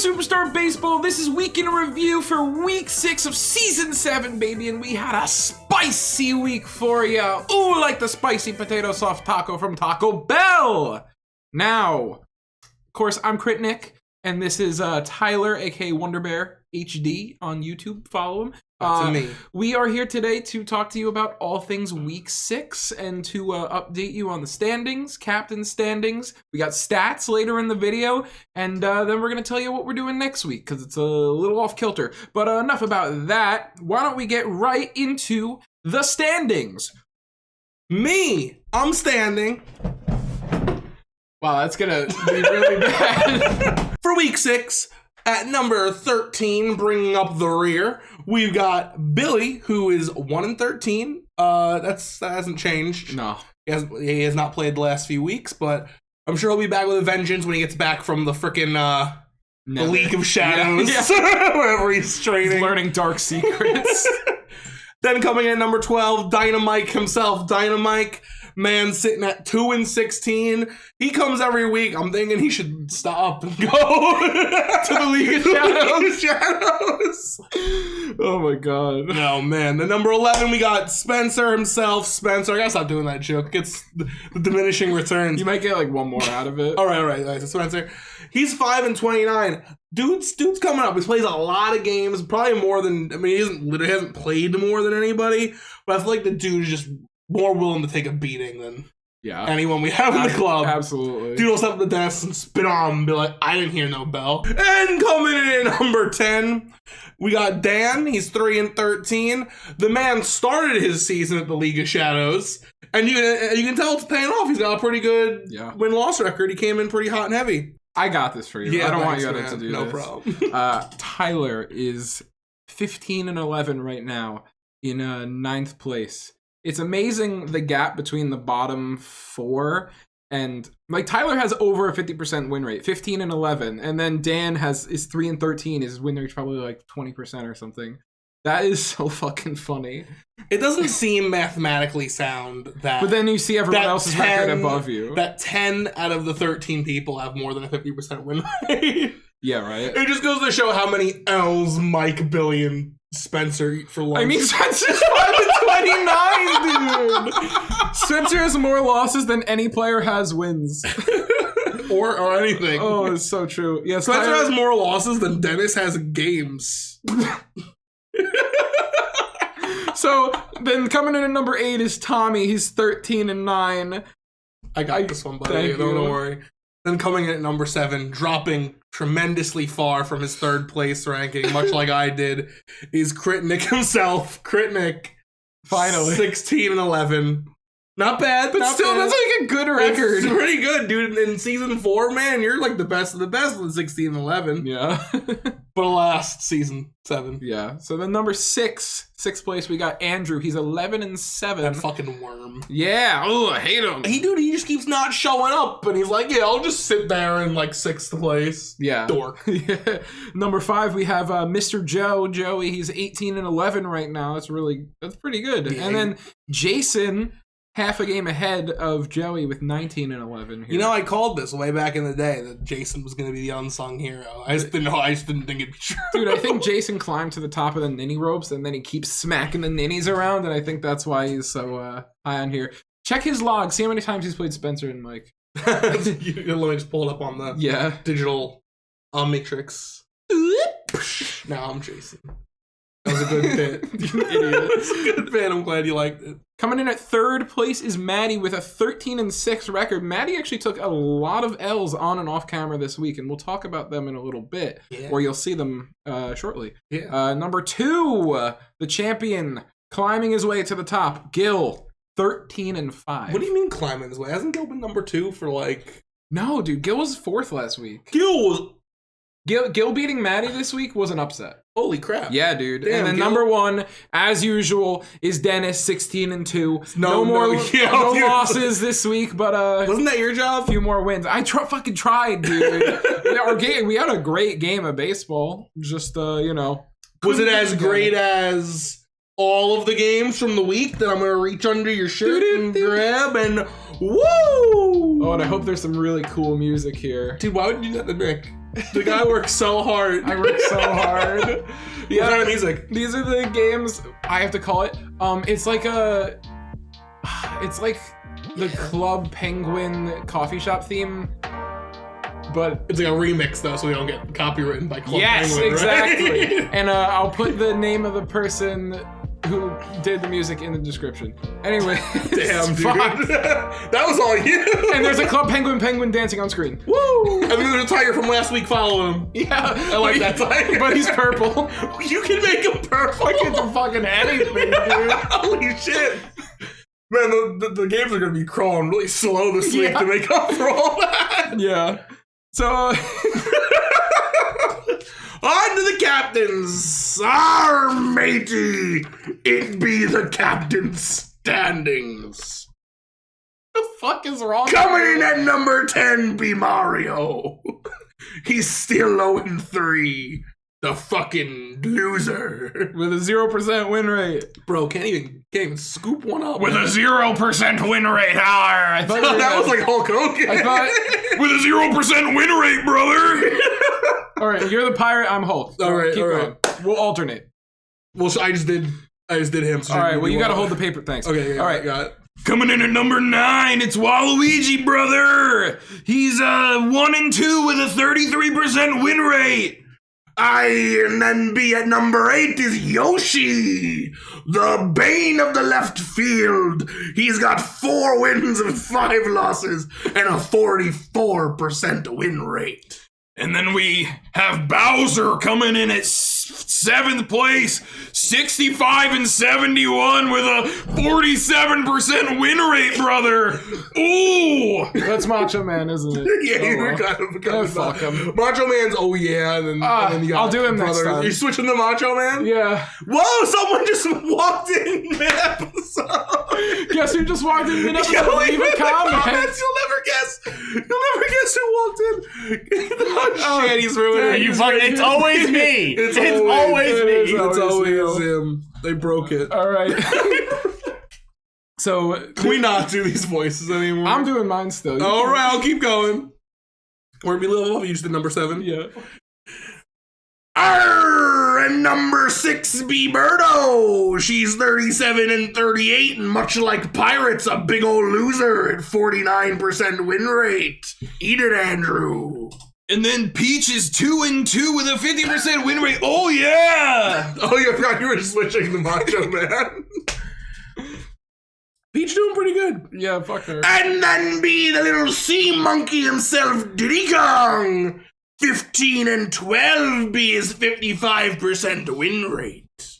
Superstar Baseball. This is Week in Review for Week 6 of Season 7, baby, and we had a spicy week for you. Ooh, like the spicy potato soft taco from Taco Bell. Now, of course, I'm Crit Nick, and this is Tyler, aka Wonder Bear HD on YouTube. Follow him. That's me. We are here today to talk to you about all things Week 6 and to update you on the standings, captain standings. We got stats later in the video, and then we're going to tell you what we're doing next week because it's a little off kilter. But enough about that. Why don't we get right into the standings? I'm standing. Wow, that's going to be really bad. For Week 6, at number 13, bringing up the rear, we've got Billy, who is 1-13. That hasn't changed. No. He has not played the last few weeks, but I'm sure he'll be back with a vengeance when he gets back from the frickin' the League of Shadows, wherever he's training. He's learning dark secrets. Then coming in at number 12, Dynamite himself. Dynamite, man, sitting at 2-16. He comes every week. I'm thinking he should stop and go to the League of Shadows. Oh my god. No, man. The number 11, we got Spencer himself. Spencer, I gotta stop doing that joke. It's the diminishing returns. You might get like one more out of it. All right. So Spencer, he's 5-29. Dude's coming up. He plays a lot of games, probably more than, he hasn't played more than anybody, but I feel like the dude is just more willing to take a beating than anyone we have in the club. Absolutely. Dude will step at the desk and spit on him and be like, I didn't hear no bell. And coming in at number 10, we got Dan. He's 3-13. The man started his season at the League of Shadows, and you can tell it's paying off. He's got a pretty good win-loss record. He came in pretty hot and heavy. I got this for you. I don't want you to do this. No problem. Tyler is 15-11 right now in 9th place. It's amazing the gap between the bottom 4 and like Tyler has over a 50% win rate, 15-11, and then Dan is 3-13. His win rate's probably like 20% or something. That is so fucking funny. It doesn't seem mathematically sound that. But then you see everyone else's record above you. That 10 out of the 13 people have more than a 50% win rate. Yeah, right. It just goes to show how many L's Mike, Billy, and Spencer eat for lunch. I mean, Spencer's 5-29, dude. Spencer has more losses than any player has wins. or anything. Oh, it's so true. Yeah, Spencer has more losses than Dennis has games. So then coming in at number 8 is Tommy. He's 13-9. I got this one, buddy. Don't worry. Then coming in at number 7, dropping tremendously far from his 3rd place ranking, much like I did, is Crit Nick himself. Crit Nick. Finally. 16-11. Not bad, but still, that's like a good record. It's pretty good, dude. In season 4, man, you're like the best of the best with 16-11. Yeah. But alas, season 7. Yeah. So then number 6th place, we got Andrew. He's 11-7. That fucking worm. Yeah. Oh, I hate him. He just keeps not showing up, and he's like, yeah, I'll just sit there in like 6th place. Yeah. Dork. Yeah. Number 5, we have Mr. Joe. Joey, he's 18-11 right now. That's pretty good. Yeah. And then Jason, half a game ahead of Joey with 19-11 here. You know, I called this way back in the day that Jason was going to be the unsung hero. I just didn't think it'd be true. Dude, I think Jason climbed to the top of the ninny ropes and then he keeps smacking the ninnies around, and I think that's why he's so high on here. Check his log. See how many times he's played Spencer and Mike. Let me just pull it up on the digital Omnitrix. Now I'm Jason. That was a good bit. You idiot. It's a good bit. I'm glad you liked it. Coming in at 3rd place is Maddie with a 13-6 record. Maddie actually took a lot of L's on and off camera this week, and we'll talk about them in a little bit, or you'll see them shortly. Yeah. Number 2, the champion, climbing his way to the top, Gil, 13-5. What do you mean climbing his way? Hasn't Gil been number 2 for like... No, dude, Gil was 4th last week. Gil beating Maddie this week was an upset. Holy crap. Yeah, dude. Damn, and then Gil. number 1, as usual, is Dennis, 16-2. No losses this week, but wasn't that your job? A few more wins. I fucking tried, dude. We had a great game of baseball. Just was it as great as all of the games from the week that I'm gonna reach under your shirt and grab and woo? Oh, and I hope there's some really cool music here. Dude, why would you do that to Nick? The guy works so hard. I work so hard. Yeah, what kind of music? These are the games I have to call it. It's like the Club Penguin coffee shop theme. But it's like a remix though, so we don't get copywritten by Club yes, Penguin, exactly. Right? And I'll put the name of the person who did the music in the description. Anyway, damn, dude. That was all you. And there's a Club Penguin dancing on screen. Woo! And then there's a tiger from last week following him. Yeah, I like that tiger. But he's purple. You can make him purple. I can do fucking anything, dude. Holy shit. Man, the games are gonna be crawling really slow this week to make up for all that. Yeah. So, on to the captains. Our matey, it be the captain's standings. the fuck is wrong? Coming in at number 10 be Mario. He's still 0-3. The fucking loser. With a 0% win rate. Bro, can't even scoop one up. With a 0% win rate, I thought that was like Hulk Hogan. I thought, with a 0% win rate, brother. All right, you're the pirate, I'm Hulk. All right, keep all going. right. We'll alternate. Well, so I just did him. So all right, well, you gotta hold the paper, thanks. Okay, all right. Got it. Coming in at number 9, it's Waluigi, brother. He's 1-2 with a 33% win rate. And then be at number 8 is Yoshi, the bane of the left field. He's got 4 wins and 5 losses and a 44% win rate. And then we have Bowser coming in at 7th place, 65-71 with a 47% win rate, brother. Ooh! That's Macho Man, isn't it? Yeah, you were kind of fuck him. Macho Man's oh yeah, and then you got I'll do him next time. You switching to Macho Man? Yeah. Whoa, someone just walked in mid-episode. Guess who just walked in mid-episode? Leave a comment. You'll never guess who walked in. Oh shit, he's ruining it. It's always me. It's always me. It's always him. They broke it. All right. So, can we not do these voices anymore? I'm doing mine still. All right, I'll keep going. Or be level up. You just did number 7. Yeah. And number 6 be Birdo. She's 37-38, and much like Pirates, a big old loser at 49% win rate. Eat it, Andrew. And then Peach is 2-2 with a 50% win rate. Oh yeah! Oh, you forgot you were switching the Macho Man. Peach doing pretty good. Yeah, fuck her. And then be the little sea monkey himself, Diddy Kong. 15-12 be his 55% win rate.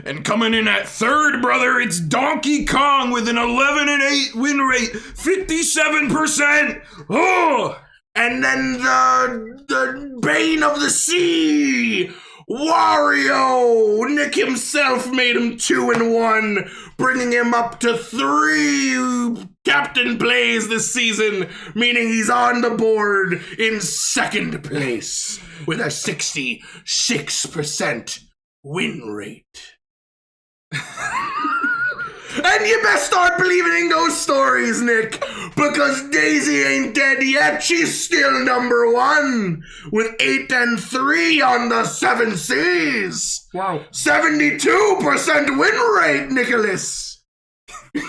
And coming in at 3rd, brother, it's Donkey Kong with an 11-8 win rate, 57%. Oh! And then the bane of the sea, Wario. Nick himself made him 2-1, bringing him up to 3 captain plays this season, meaning he's on the board in 2nd place with a 66% win rate. And you best start believing in those stories, Nick, because Daisy ain't dead yet. She's still number 1 with 8-3 on the 7 Seas. Wow. 72% win rate, Nicholas. 72.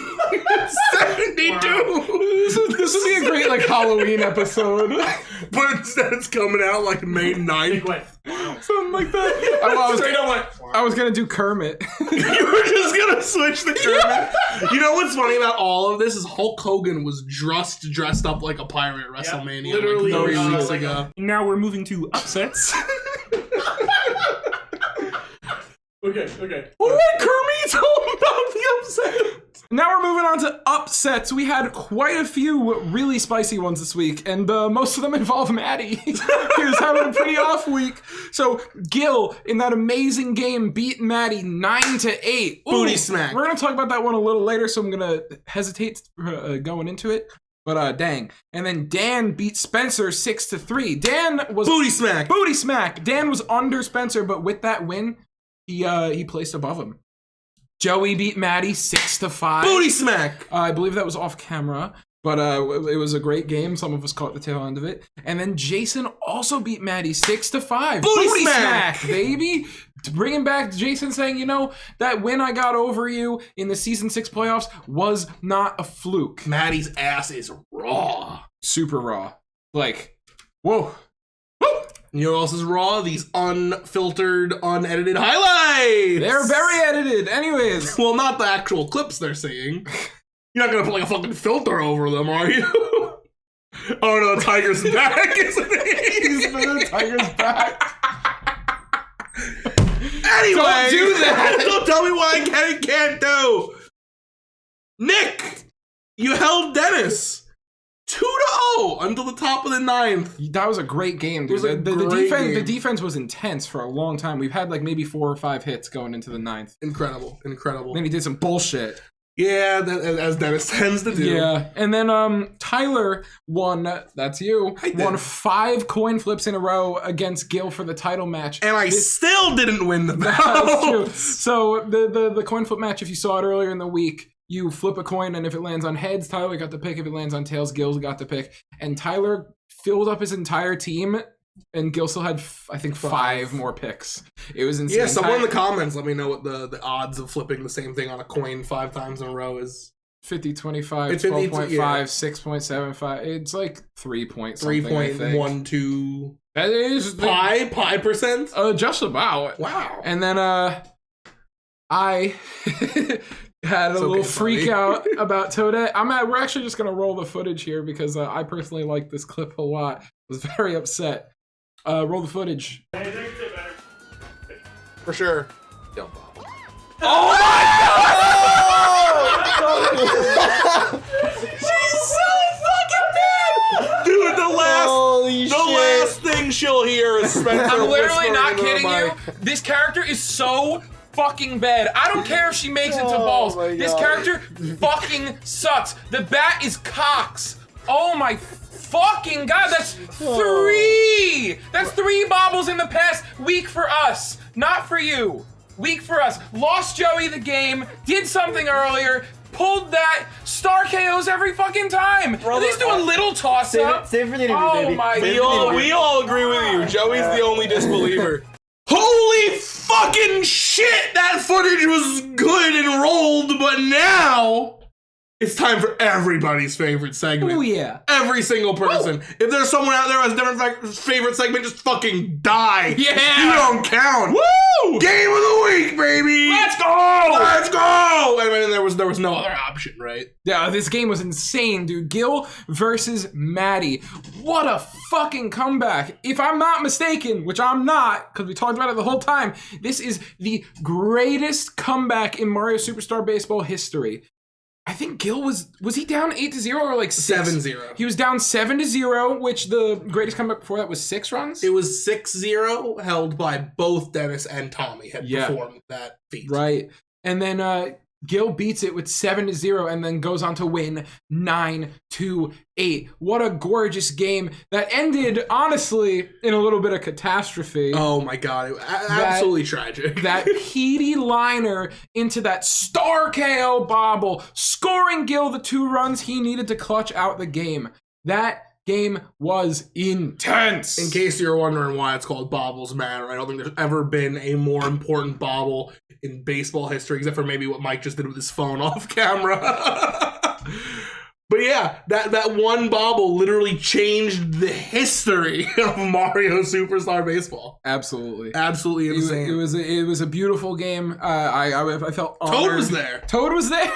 This would be a great Halloween episode. But instead it's coming out May 9th. Something like that. I was gonna do Kermit. You were just gonna switch the Kermit. You know what's funny about all of this is Hulk Hogan was dressed up like a pirate at WrestleMania literally 3 weeks ago. Now we're moving to upsets. Okay. What Kermit's all about the upset? Now we're moving on to upsets. We had quite a few really spicy ones this week, and most of them involve Maddie. He was having a pretty off week. So Gil, in that amazing game, beat Maddie 9-8. Booty smack. We're going to talk about that one a little later, so I'm going to hesitate going into it. But dang. And then Dan beat Spencer 6-3. Dan was... Booty smack. Booty smack. Dan was under Spencer, but with that win, he placed above him. Joey beat Maddie 6-5. Booty smack. I believe that was off camera. But it was a great game. Some of us caught the tail end of it. And then Jason also beat Maddie 6-5. Booty smack, baby. Bringing back Jason saying, you know, that win I got over you in the Season 6 playoffs was not a fluke. Maddie's ass is raw. Super raw. Like, whoa. You know what else is raw? These unfiltered, unedited highlights. They're very edited. Anyways. Well, not the actual clips they're seeing. You're not gonna put like a fucking filter over them, are you? Oh no, Tiger's back, isn't he? The Tiger's back. Anyway, Don't do that. Don't tell me what I can't do. Nick, you held Dennis 2-0 until the top of the 9th. That was a great game, dude. The defense was intense for a long time. We've had like maybe 4 or 5 hits going into the 9th. Incredible. Then he did some bullshit. Yeah, as Dennis tends to do. Yeah, and then Tyler won. That's you. Won 5 coin flips in a row against Gil for the title match, and I still didn't win the belt. That's true. So the coin flip match, if you saw it earlier in the week, you flip a coin, and if it lands on heads, Tyler got the pick. If it lands on tails, Gil got the pick. And Tyler filled up his entire team, and Gil still had, I think, 5 more picks. It was insane. Yeah, someone in the comments let me know what the odds of flipping the same thing on a coin 5 times in a row is. 50, 25, It's 12.5, yeah. 6.75. It's like 3 point something, 3.12. That is Pi percent? just about. Wow. And then I had a little freak out about Toadette. We're actually just gonna roll the footage here because I personally like this clip a lot. I was very upset. Roll the footage. For sure. Don't bother. Oh my god! She's so fucking bad! Dude, the last thing she'll hear is Spencer. I'm literally whispering not into the kidding you. mic. This character is so fucking bad. I don't care if she makes it to balls. This character fucking sucks. The bat is Cox. Oh my fucking god, that's 3! That's 3 bobbles in the past week for us. Not for you. Week for us. Lost Joey the game, did something earlier, pulled that, star KOs every fucking time. At least do a little toss up. Save it for the interview, Oh baby. my Save it for the god. interview. We all agree with you. Joey's the only disbeliever. Holy fucking shit! That footage was good and rolled, but now it's time for everybody's favorite segment. Oh yeah. Every single person. If there's someone out there who has a different favorite segment, just fucking die. Yeah. You don't count. Woo! Game of the week, baby. Let's go! Let's go! I mean, there was no other option, right? Yeah, this game was insane, dude. Gil versus Maddie. What a fucking comeback. If I'm not mistaken, which I'm not, because we talked about it the whole time, this is the greatest comeback in Mario Superstar Baseball history. I think Gil was he down 8-0 or like 6? 7-0. He was down 7-0, which the greatest comeback before that was 6 runs. It was 6-0, held by both Dennis and Tommy had performed that feat. Right. And then Gil beats it with 7-0 and then goes on to win 9-8. What a gorgeous game that ended, honestly, in a little bit of catastrophe. Oh my god, absolutely tragic. That Petey liner into that star KO bobble, scoring Gil the 2 runs he needed to clutch out the game. That game was intense. In case you're wondering why it's called Bobbles Matter, I don't think there's ever been a more important bobble in baseball history, except for maybe what Mike just did with his phone off camera. But yeah, that one bobble literally changed the history of Mario Superstar Baseball. Absolutely. Absolutely insane. It was a beautiful game. I felt honored. Toad was there. Toad was there.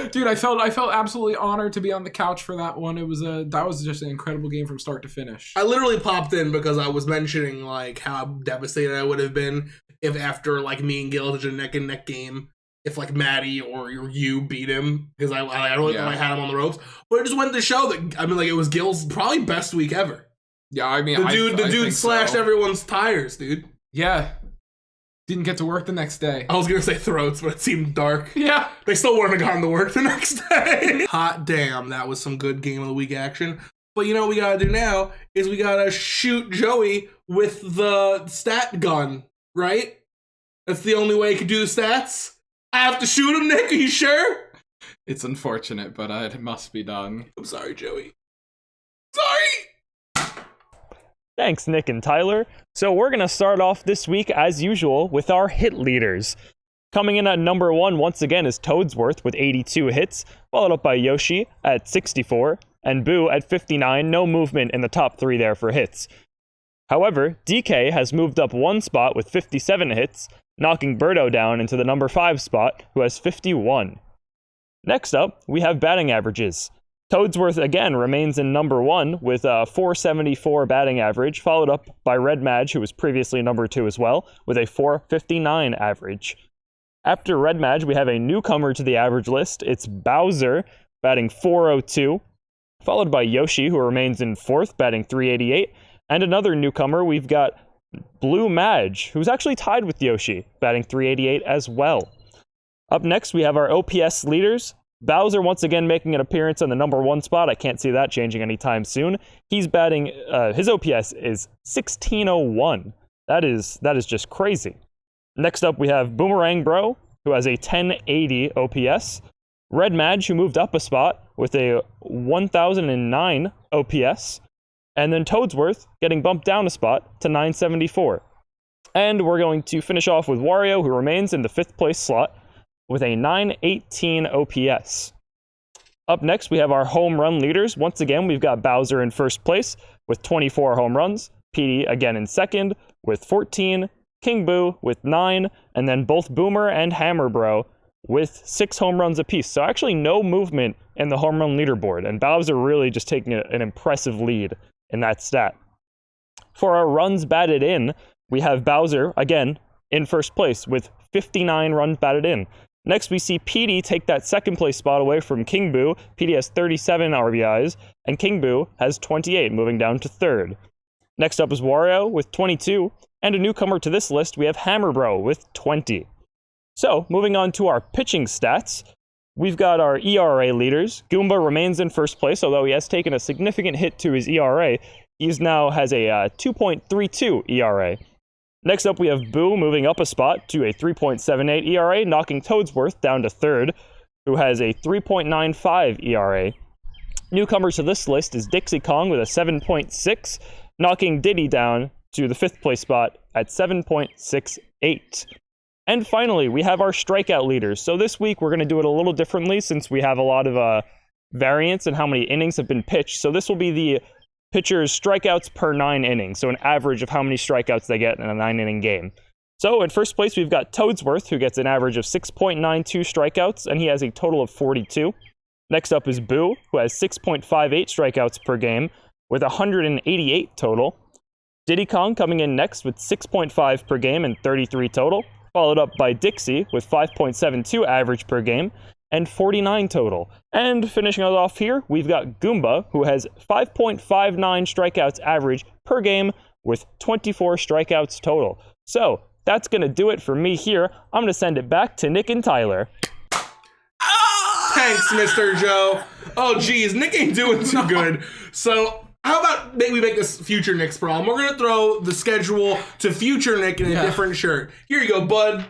Dude, I felt absolutely honored to be on the couch for that one. That was just an incredible game from start to finish. I literally popped in because I was mentioning like how devastated I would have been if after like me and Gil did a neck and neck game, if like Maddie or you beat him, because I really thought I had him on the ropes. But it just went to show that, I mean, like, it was Gil's probably best week ever. Yeah, I mean, the dude slashed everyone's tires, dude. Yeah. Didn't get to work the next day. I was gonna say throats, but it seemed dark. Yeah. They still wouldn't have gone to work the next day. Hot damn, that was some good game of the week action. But you know what we gotta do now is we gotta shoot Joey with the stat gun, right? That's the only way he can do the stats. I have to shoot him, Nick. Are you sure? It's unfortunate, but it must be done. I'm sorry, Joey. Sorry! Thanks, Nick and Tyler. So we're going to start off this week, as usual, with our hit leaders. Coming in at number 1, once again, is Toadsworth with 82 hits, followed up by Yoshi at 64, and Boo at 59. No movement in the top 3 there for hits. However, DK has moved up 1 spot with 57 hits, knocking Birdo down into the number 5 spot, who has 51. Next up, we have batting averages. Toadsworth again remains in number 1 with a 474 batting average, followed up by Red Madge, who was previously number 2 as well, with a 459 average. After Red Madge, we have a newcomer to the average list. It's Bowser, batting 402, followed by Yoshi, who remains in 4th, batting 388, and another newcomer, we've got Blue Madge, who's actually tied with Yoshi, batting 388 as well. Up next, we have our OPS leaders. Bowser once again making an appearance on the number 1 spot. I can't see that changing anytime soon. He's batting, his OPS is 1601. That is just crazy. Next up, we have Boomerang Bro, who has a 1080 OPS. Red Madge, who moved up a spot with a 1009 OPS. And then Toadsworth getting bumped down a spot to 974. And we're going to finish off with Wario, who remains in the 5th place slot with a 918 OPS. Up next, we have our home run leaders. Once again, we've got Bowser in 1st place with 24 home runs, Petey again in 2nd with 14, King Boo with 9, and then both Boomer and Hammer Bro with 6 home runs apiece. So actually no movement in the home run leaderboard, and Bowser really just taking an impressive lead in that stat. For our runs batted in, we have Bowser, again, in 1st place with 59 runs batted in. Next, we see Petey take that 2nd place spot away from King Boo. Petey has 37 RBIs, and King Boo has 28, moving down to 3rd. Next up is Wario with 22, and a newcomer to this list, we have Hammer Bro with 20. So, moving on to our pitching stats, we've got our ERA leaders. Goomba remains in 1st place, although he has taken a significant hit to his ERA. He now has a 2.32 ERA. Next up, we have Boo moving up a spot to a 3.78 ERA, knocking Toadsworth down to 3rd, who has a 3.95 ERA. Newcomer to this list is Dixie Kong with a 7.6, knocking Diddy down to the 5th place spot at 7.68. And finally, we have our strikeout leaders. So this week, we're going to do it a little differently since we have a lot of variance in how many innings have been pitched. So this will be the pitchers' strikeouts per 9 innings, so an average of how many strikeouts they get in a 9-inning game. So in 1st place, we've got Toadsworth, who gets an average of 6.92 strikeouts, and he has a total of 42. Next up is Boo, who has 6.58 strikeouts per game, with 188 total. Diddy Kong coming in next with 6.5 per game and 33 total, followed up by Dixie with 5.72 average per game, and 49 total. And finishing us off here, we've got Goomba, who has 5.59 strikeouts average per game with 24 strikeouts total. So, that's going to do it for me here. I'm going to send it back to Nick and Tyler. Thanks, Mr. Joe. Oh, geez, Nick ain't doing too good. So, how about we make this future Nick's problem? We're going to throw the schedule to future Nick in a different shirt. Here you go, bud.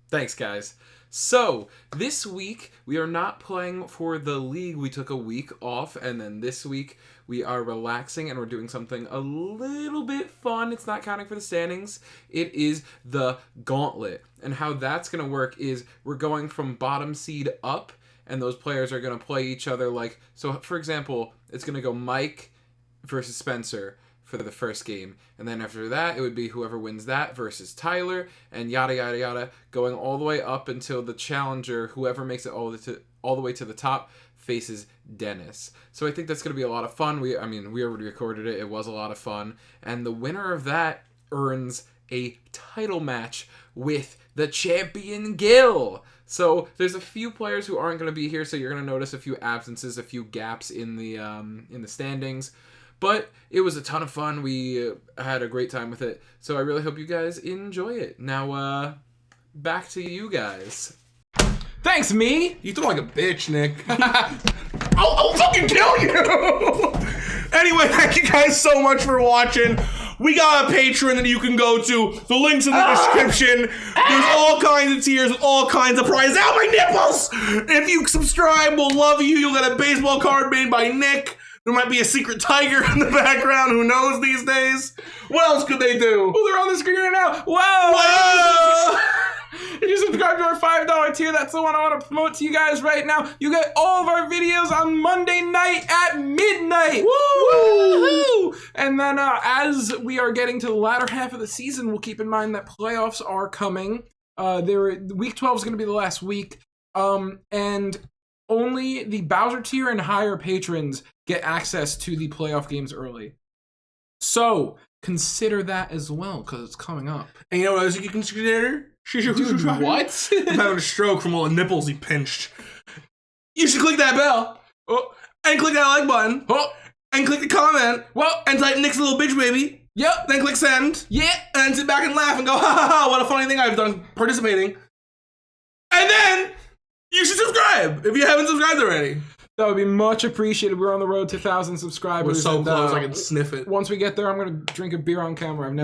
Thanks, guys. So, this week, we are not playing for the league. We took a week off, and then this week, we are relaxing, and we're doing something a little bit fun. It's not counting for the standings. It is the gauntlet. And how that's going to work is we're going from bottom seed up, and those players are going to play each other like... So, for example, it's going to go Mike versus Spencer for the first game, and then after that it would be whoever wins that versus Tyler, and yada yada yada, going all the way up until the challenger, whoever makes it all the way to the top, faces Dennis. So I think that's going to be a lot of fun. We already recorded it. It was a lot of fun, and the winner of that earns a title match with the champion Gil. So there's a few players who aren't going to be here, so you're going to notice a few absences, a few gaps in the standings. But it was a ton of fun. We had a great time with it. So I really hope you guys enjoy it. Now, back to you guys. Thanks, me. You throw like a bitch, Nick. I'll fucking kill you. Anyway, thank you guys so much for watching. We got a Patreon that you can go to. The link's in the description. There's all kinds of tiers with all kinds of prizes. Ow, my nipples! If you subscribe, we'll love you. You'll get a baseball card made by Nick. There might be a secret tiger in the background. Who knows these days? What else could they do? Oh, they're on the screen right now. Whoa! Whoa! If you subscribe to our $5 tier, that's the one I want to promote to you guys right now. You get all of our videos on Monday night at midnight. Woo! And then as we are getting to the latter half of the season, we'll keep in mind that playoffs are coming. Week 12 is going to be the last week. And only the Bowser tier and higher patrons get access to the playoff games early. So consider that as well, because it's coming up. And you know what else you can consider? Dude, what? I'm having a stroke from all the nipples he pinched. You should click that bell. Oh, and click that like button. Oh, and click the comment. Well, and type Nick's little bitch baby. Yep. Then click send. Yeah. And sit back and laugh and go, ha ha ha, what a funny thing I've done participating. And then you should subscribe if you haven't subscribed already. That would be much appreciated. We're on the road to 1,000 subscribers. We're so and, close, I can sniff it. Once we get there, I'm going to drink a beer on camera. I've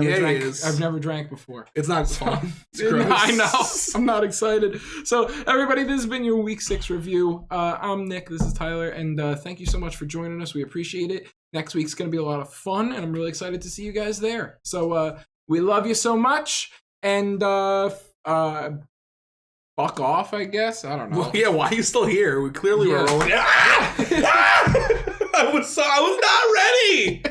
never drank before. It's not fun. It's gross. I know. I'm not excited. So, everybody, this has been your Week 6 review. I'm Nick. This is Tyler. And thank you so much for joining us. We appreciate it. Next week's going to be a lot of fun, and I'm really excited to see you guys there. So, we love you so much. And, fuck off, I guess. I don't know. Well, yeah, why are you still here? We clearly were rolling. I was not ready.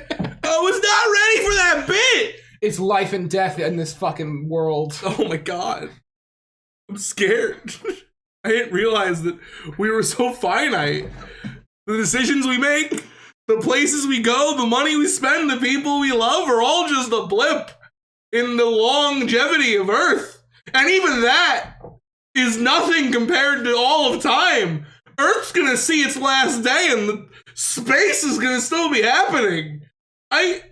I was not ready for that bit. It's life and death in this fucking world. Oh my god. I'm scared. I didn't realize that we were so finite. The decisions we make, the places we go, the money we spend, the people we love are all just a blip in the longevity of Earth. And even that is nothing compared to all of time. Earth's gonna see its last day and the space is gonna still be happening. I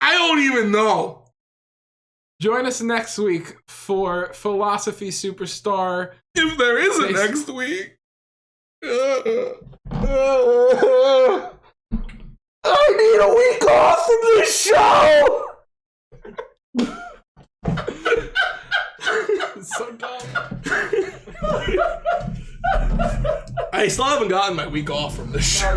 don't even know. Join us next week for Philosophy Superstar. If there is a next week. I need a week off from this show! It's so dumb. I still haven't gotten my week off from this show.